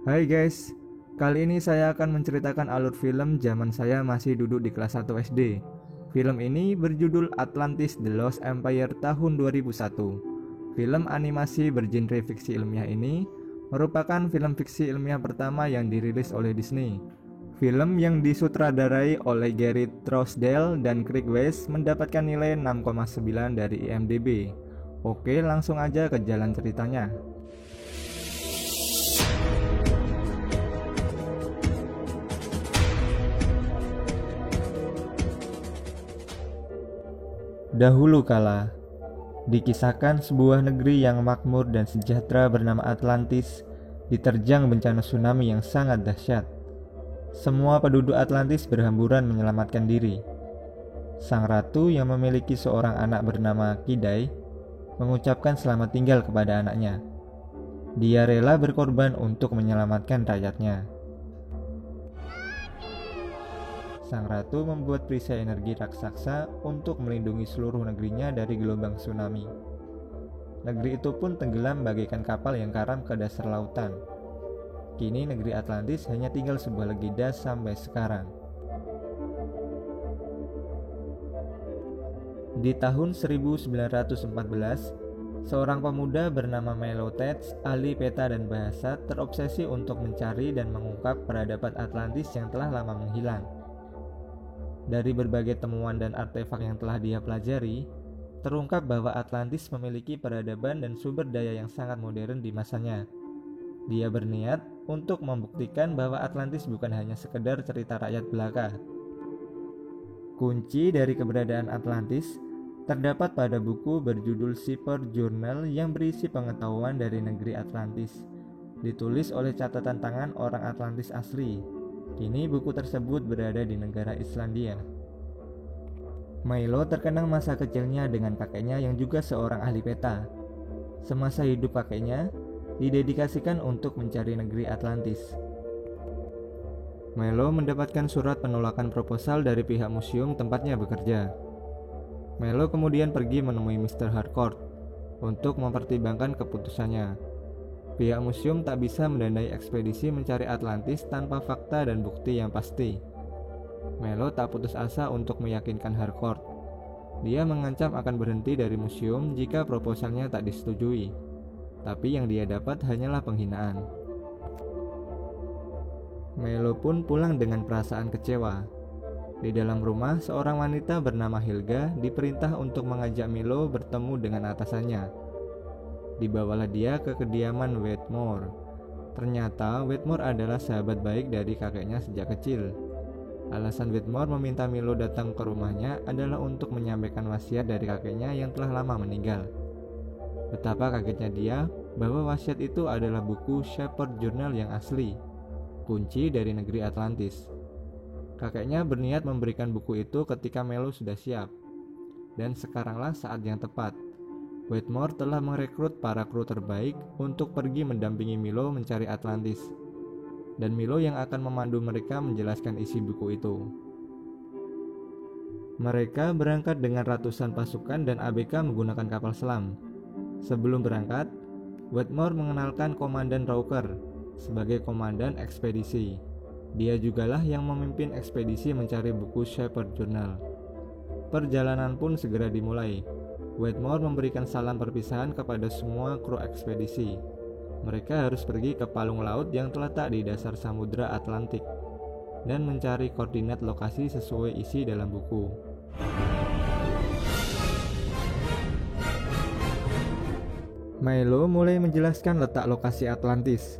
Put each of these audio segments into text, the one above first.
Hai guys, kali ini saya akan menceritakan alur film zaman saya masih duduk di kelas 1 SD. Film ini berjudul Atlantis The Lost Empire tahun 2001. Film animasi bergenre fiksi ilmiah ini merupakan film fiksi ilmiah pertama yang dirilis oleh Disney. Film yang disutradarai oleh Gary Trousdale dan Craig West mendapatkan nilai 6,9 dari IMDb. Oke, langsung aja ke jalan ceritanya. Dahulu kala, dikisahkan sebuah negeri yang makmur dan sejahtera bernama Atlantis diterjang bencana tsunami yang sangat dahsyat. Semua penduduk Atlantis berhamburan menyelamatkan diri. Sang ratu yang memiliki seorang anak bernama Kidai mengucapkan selamat tinggal kepada anaknya. Dia rela berkorban untuk menyelamatkan rakyatnya. Sang ratu membuat perisai energi raksasa untuk melindungi seluruh negerinya dari gelombang tsunami. Negeri itu pun tenggelam bagaikan kapal yang karam ke dasar lautan. Kini negeri Atlantis hanya tinggal sebuah legenda sampai sekarang. Di tahun 1914, seorang pemuda bernama Milo Tetz, ahli peta dan bahasa, terobsesi untuk mencari dan mengungkap peradaban Atlantis yang telah lama menghilang. Dari berbagai temuan dan artefak yang telah dia pelajari, terungkap bahwa Atlantis memiliki peradaban dan sumber daya yang sangat modern di masanya. Dia berniat untuk membuktikan bahwa Atlantis bukan hanya sekedar cerita rakyat belaka. Kunci dari keberadaan Atlantis terdapat pada buku berjudul Shipper Journal yang berisi pengetahuan dari negeri Atlantis, ditulis oleh catatan tangan orang Atlantis asli. Kini buku tersebut berada di negara Islandia. Milo terkenang masa kecilnya dengan kakeknya yang juga seorang ahli peta. Semasa hidup kakeknya didedikasikan untuk mencari negeri Atlantis. Milo mendapatkan surat penolakan proposal dari pihak museum tempatnya bekerja. Milo kemudian pergi menemui Mr. Harcourt untuk mempertimbangkan keputusannya. Pihak museum tak bisa mendanai ekspedisi mencari Atlantis tanpa fakta dan bukti yang pasti. Milo tak putus asa untuk meyakinkan Harcourt. Dia mengancam akan berhenti dari museum jika proposalnya tak disetujui. Tapi yang dia dapat hanyalah penghinaan. Milo pun pulang dengan perasaan kecewa. Di dalam rumah, seorang wanita bernama Helga diperintah untuk mengajak Milo bertemu dengan atasannya. Dibawalah dia ke kediaman Wedmore. Ternyata Wedmore adalah sahabat baik dari kakeknya sejak kecil. Alasan Wedmore meminta Milo datang ke rumahnya adalah untuk menyampaikan wasiat dari kakeknya yang telah lama meninggal. Betapa kagetnya dia bahwa wasiat itu adalah buku Shepherd Journal yang asli, kunci dari negeri Atlantis. Kakeknya berniat memberikan buku itu ketika Milo sudah siap. Dan sekaranglah saat yang tepat. Wedmore telah merekrut para kru terbaik untuk pergi mendampingi Milo mencari Atlantis. Dan Milo yang akan memandu mereka menjelaskan isi buku itu. Mereka berangkat dengan ratusan pasukan dan ABK menggunakan kapal selam. Sebelum berangkat, Wedmore mengenalkan Komandan Rauker sebagai komandan ekspedisi. Dia jugalah yang memimpin ekspedisi mencari buku Shepherd Journal. Perjalanan pun segera dimulai. Wedmore memberikan salam perpisahan kepada semua kru ekspedisi. Mereka harus pergi ke palung laut yang terletak di dasar Samudra Atlantik dan mencari koordinat lokasi sesuai isi dalam buku. Milo mulai menjelaskan letak lokasi Atlantis.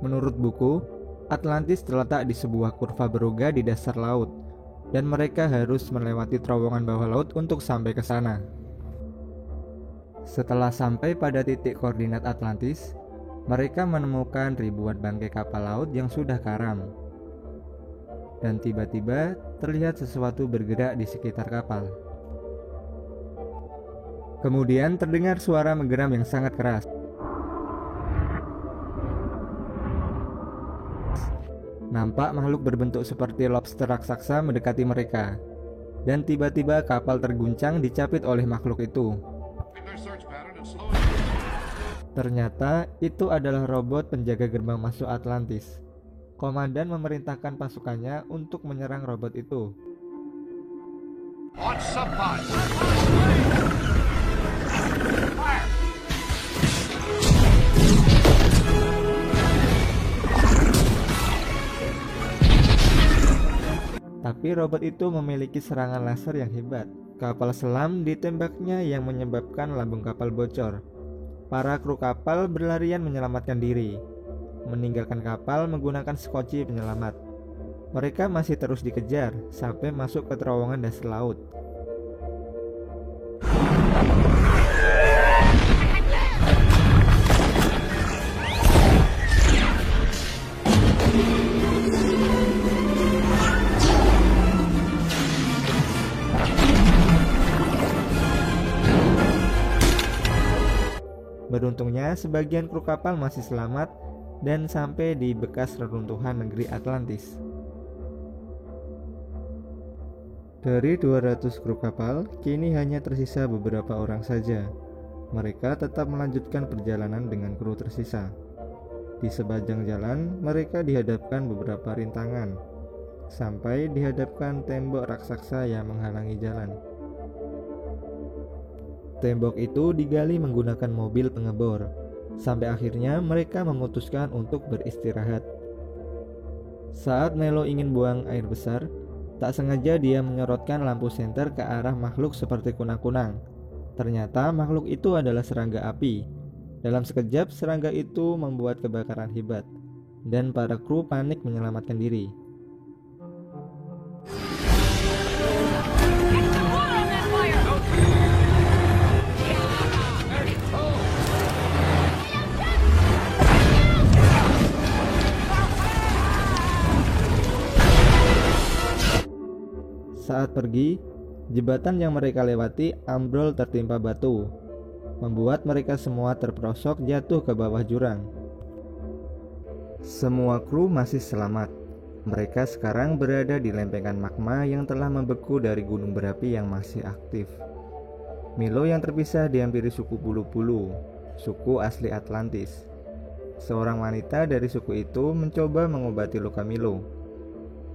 Menurut buku, Atlantis terletak di sebuah kurva berongga di dasar laut, dan mereka harus melewati terowongan bawah laut untuk sampai ke sana. Setelah sampai pada titik koordinat Atlantis, mereka menemukan ribuan bangkai kapal laut yang sudah karam. Dan tiba-tiba terlihat sesuatu bergerak di sekitar kapal. Kemudian terdengar suara menggeram yang sangat keras. Nampak makhluk berbentuk seperti lobster raksasa mendekati mereka. Dan tiba-tiba kapal terguncang dicapit oleh makhluk itu. Ternyata itu adalah robot penjaga gerbang masuk Atlantis. Komandan memerintahkan pasukannya untuk menyerang robot itu. Tapi robot itu memiliki serangan laser yang hebat. Kapal selam ditembaknya yang menyebabkan lambung kapal bocor. Para kru kapal berlarian menyelamatkan diri, meninggalkan kapal menggunakan skoci penyelamat. Mereka masih terus dikejar sampai masuk ke terowongan dasar laut. Beruntungnya sebagian kru kapal masih selamat dan sampai di bekas reruntuhan negeri Atlantis. Dari 200 kru kapal, kini hanya tersisa beberapa orang saja. Mereka tetap melanjutkan perjalanan dengan kru tersisa. Di sepanjang jalan, mereka dihadapkan beberapa rintangan, sampai dihadapkan tembok raksasa yang menghalangi jalan. Tembok itu digali menggunakan mobil pengebor. Sampai akhirnya mereka memutuskan untuk beristirahat. Saat Melo ingin buang air besar, tak sengaja dia menyorotkan lampu senter ke arah makhluk seperti kunang-kunang. Ternyata makhluk itu adalah serangga api. Dalam sekejap serangga itu membuat kebakaran hebat, dan para kru panik menyelamatkan diri. Saat pergi, jembatan yang mereka lewati ambrol tertimpa batu, membuat mereka semua terperosok jatuh ke bawah jurang. Semua kru masih selamat. Mereka sekarang berada di lempengan magma yang telah membeku dari gunung berapi yang masih aktif. Milo yang terpisah dihampiri suku bulu-bulu, suku asli Atlantis. Seorang wanita dari suku itu mencoba mengobati luka Milo.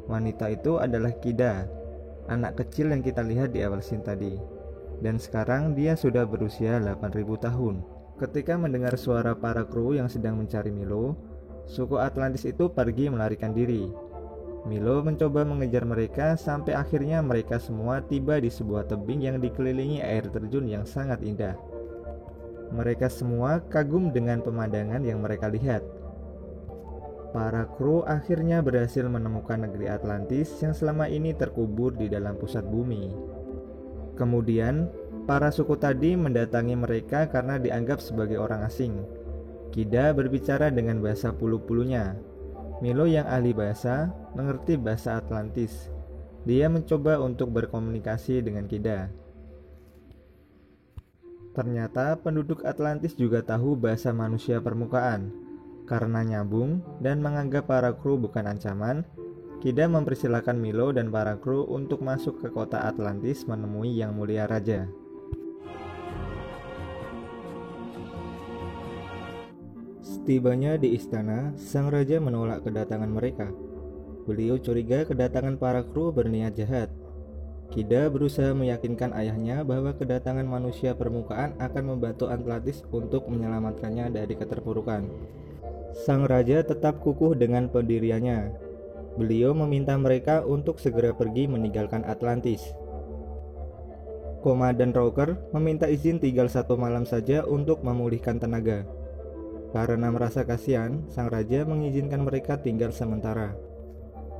Wanita itu adalah Kida, anak kecil yang kita lihat di awal scene tadi. Dan sekarang dia sudah berusia 8.000 tahun. Ketika mendengar suara para kru yang sedang mencari Milo, suku Atlantis itu pergi melarikan diri. Milo mencoba mengejar mereka sampai akhirnya mereka semua tiba di sebuah tebing yang dikelilingi air terjun yang sangat indah. Mereka semua kagum dengan pemandangan yang mereka lihat. Para kru akhirnya berhasil menemukan negeri Atlantis yang selama ini terkubur di dalam pusat bumi. Kemudian, para suku tadi mendatangi mereka karena dianggap sebagai orang asing. Kida berbicara dengan bahasa pulu-pulunya. Milo yang ahli bahasa, mengerti bahasa Atlantis. Dia mencoba untuk berkomunikasi dengan Kida. Ternyata penduduk Atlantis juga tahu bahasa manusia permukaan. Karena nyambung dan menganggap para kru bukan ancaman, Kida mempersilahkan Milo dan para kru untuk masuk ke kota Atlantis menemui Yang Mulia Raja. Setibanya di istana, sang raja menolak kedatangan mereka. Beliau curiga kedatangan para kru berniat jahat. Kida berusaha meyakinkan ayahnya bahwa kedatangan manusia permukaan akan membantu Atlantis untuk menyelamatkannya dari keterpurukan. Sang raja tetap kukuh dengan pendiriannya. Beliau meminta mereka untuk segera pergi meninggalkan Atlantis. Komandan Roker meminta izin tinggal 1 malam saja untuk memulihkan tenaga. Karena merasa kasihan, sang raja mengizinkan mereka tinggal sementara.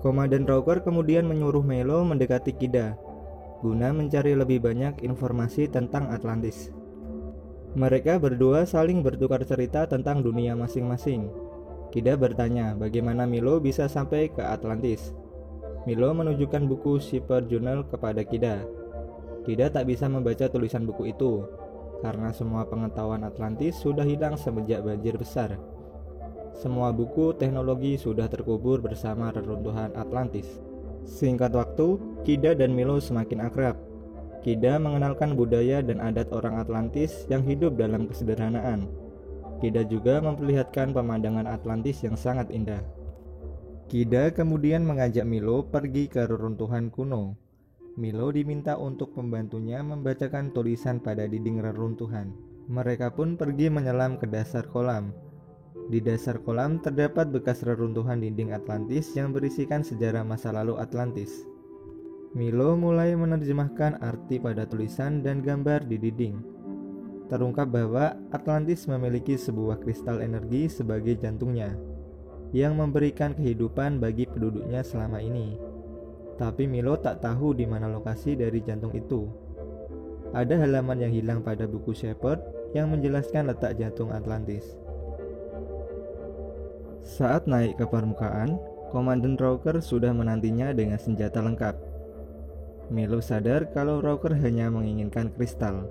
Komandan Roker kemudian menyuruh Melo mendekati Kida, guna mencari lebih banyak informasi tentang Atlantis. Mereka berdua saling bertukar cerita tentang dunia masing-masing. Kida bertanya bagaimana Milo bisa sampai ke Atlantis. Milo menunjukkan buku Shipper Journal kepada Kida. Kida tak bisa membaca tulisan buku itu, karena semua pengetahuan Atlantis sudah hilang semenjak banjir besar. Semua buku teknologi sudah terkubur bersama reruntuhan Atlantis. Singkat waktu, Kida dan Milo semakin akrab. Kida mengenalkan budaya dan adat orang Atlantis yang hidup dalam kesederhanaan. Kida juga memperlihatkan pemandangan Atlantis yang sangat indah. Kida kemudian mengajak Milo pergi ke reruntuhan kuno. Milo diminta untuk membantunya membacakan tulisan pada dinding reruntuhan. Mereka pun pergi menyelam ke dasar kolam. Di dasar kolam terdapat bekas reruntuhan dinding Atlantis yang berisikan sejarah masa lalu Atlantis. Milo mulai menerjemahkan arti pada tulisan dan gambar di dinding. Terungkap bahwa Atlantis memiliki sebuah kristal energi sebagai jantungnya, yang memberikan kehidupan bagi penduduknya selama ini. Tapi Milo tak tahu di mana lokasi dari jantung itu. Ada halaman yang hilang pada buku Shepard yang menjelaskan letak jantung Atlantis. Saat naik ke permukaan, Komandan Roker sudah menantinya dengan senjata lengkap. Milo sadar kalau Roker hanya menginginkan kristal.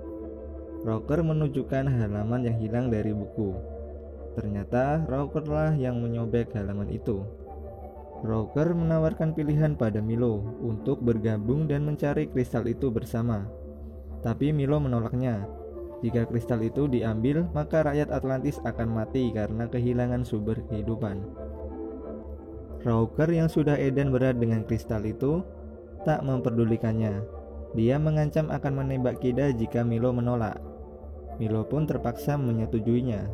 Roker menunjukkan halaman yang hilang dari buku. Ternyata Rokerlah yang menyobek halaman itu. Roker menawarkan pilihan pada Milo untuk bergabung dan mencari kristal itu bersama. Tapi Milo menolaknya. Jika kristal itu diambil, maka rakyat Atlantis akan mati karena kehilangan sumber kehidupan. Roker yang sudah edan berat dengan kristal itu tak memperdulikannya. Dia mengancam akan menembak Kida jika Milo menolak. Milo pun terpaksa menyetujuinya.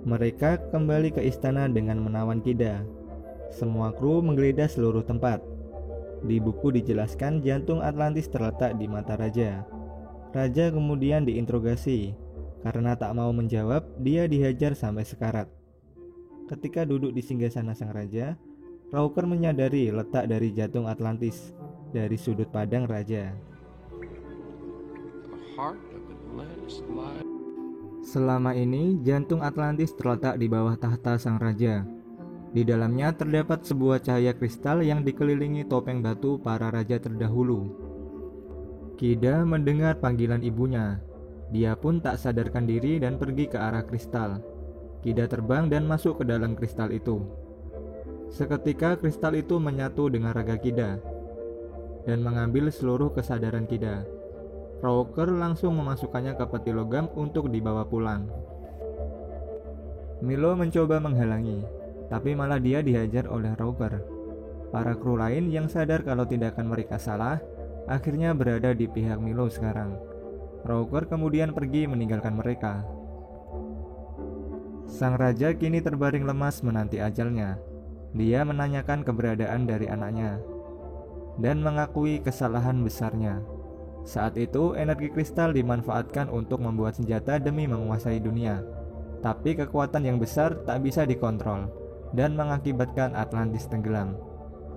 Mereka kembali ke istana dengan menawan Kida. Semua kru menggeledah seluruh tempat. Di buku dijelaskan jantung Atlantis terletak di mata raja. Raja kemudian diinterogasi. Karena tak mau menjawab, dia dihajar sampai sekarat. Ketika duduk di singgasana sang raja, Roker menyadari letak dari jantung Atlantis dari sudut pandang raja. Selama ini, jantung Atlantis terletak di bawah tahta sang raja. Di dalamnya terdapat sebuah cahaya kristal yang dikelilingi topeng batu para raja terdahulu. Kida mendengar panggilan ibunya. Dia pun tak sadarkan diri dan pergi ke arah kristal. Kida terbang dan masuk ke dalam kristal itu. Seketika kristal itu menyatu dengan raga Kida dan mengambil seluruh kesadaran Kida. Roker langsung memasukkannya ke peti logam untuk dibawa pulang. Milo mencoba menghalangi, tapi malah dia dihajar oleh Roker. Para kru lain yang sadar kalau tindakan mereka salah, akhirnya berada di pihak Milo sekarang. Roker kemudian pergi meninggalkan mereka. Sang raja kini terbaring lemas menanti ajalnya. Dia menanyakan keberadaan dari anaknya dan mengakui kesalahan besarnya. Saat itu, energi kristal dimanfaatkan untuk membuat senjata demi menguasai dunia. Tapi kekuatan yang besar tak bisa dikontrol dan mengakibatkan Atlantis tenggelam.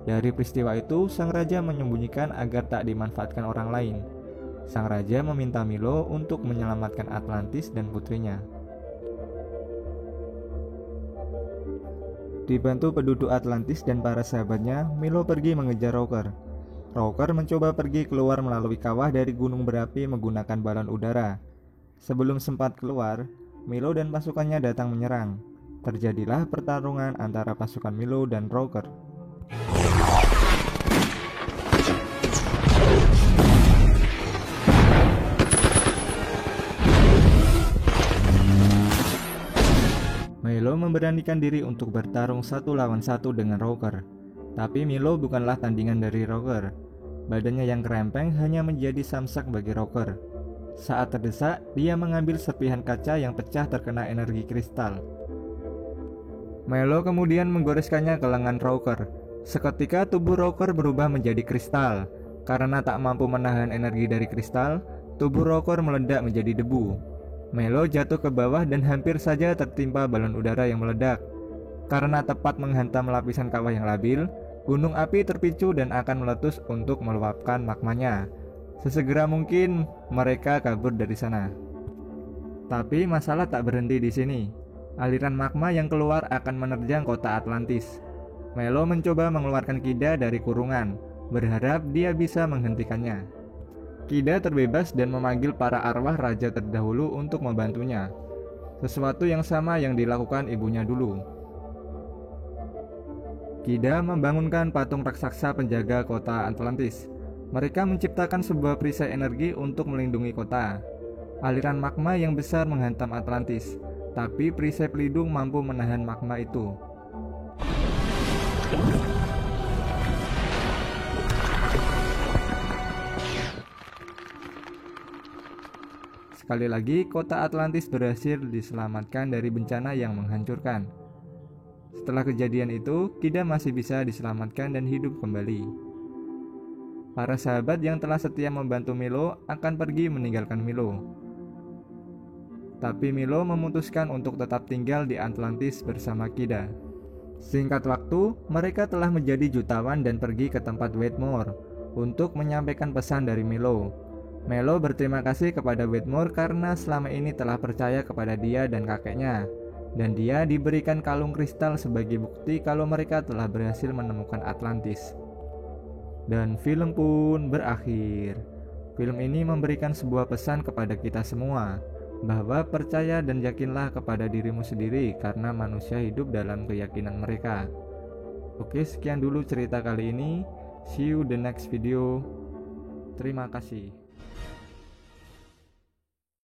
Dari peristiwa itu, sang raja menyembunyikan agar tak dimanfaatkan orang lain. Sang raja meminta Milo untuk menyelamatkan Atlantis dan putrinya. Dibantu penduduk Atlantis dan para sahabatnya, Milo pergi mengejar Roker. Roker mencoba pergi keluar melalui kawah dari gunung berapi menggunakan balon udara. Sebelum sempat keluar, Milo dan pasukannya datang menyerang. Terjadilah pertarungan antara pasukan Milo dan Roker. Milo memberanikan diri untuk bertarung 1 lawan 1 dengan Roker. Tapi Milo bukanlah tandingan dari Roker. Badannya yang kerempeng hanya menjadi samsak bagi Roker. Saat terdesak, dia mengambil serpihan kaca yang pecah terkena energi kristal. Milo kemudian menggoreskannya ke lengan Roker. Seketika tubuh Roker berubah menjadi kristal. Karena tak mampu menahan energi dari kristal, tubuh Roker meledak menjadi debu. Milo jatuh ke bawah dan hampir saja tertimpa balon udara yang meledak. Karena tepat menghantam lapisan kawah yang labil, gunung api terpicu dan akan meletus untuk meluapkan magmanya. Sesegera mungkin mereka kabur dari sana. Tapi masalah tak berhenti di sini. Aliran magma yang keluar akan menerjang kota Atlantis. Milo mencoba mengeluarkan Kida dari kurungan, berharap dia bisa menghentikannya. Kida terbebas dan memanggil para arwah raja terdahulu untuk membantunya. Sesuatu yang sama yang dilakukan ibunya dulu. Kida membangunkan patung raksasa penjaga kota Atlantis. Mereka menciptakan sebuah perisai energi untuk melindungi kota. aliran magma yang besar menghantam Atlantis, tapi perisai pelindung mampu menahan magma itu. Sekali lagi, kota Atlantis berhasil diselamatkan dari bencana yang menghancurkan. Setelah kejadian itu, Kida masih bisa diselamatkan dan hidup kembali. Para sahabat yang telah setia membantu Milo akan pergi meninggalkan Milo. Tapi Milo memutuskan untuk tetap tinggal di Atlantis bersama Kida. Singkat waktu, mereka telah menjadi jutawan dan pergi ke tempat Wedmore untuk menyampaikan pesan dari Milo. Milo berterima kasih kepada Wedmore karena selama ini telah percaya kepada dia dan kakeknya, dan dia diberikan kalung kristal sebagai bukti kalau mereka telah berhasil menemukan Atlantis. Dan film pun berakhir. Film ini memberikan sebuah pesan kepada kita semua, bahwa percaya dan yakinlah kepada dirimu sendiri karena manusia hidup dalam keyakinan mereka. Oke, sekian dulu cerita kali ini. See you the next video. Terima kasih.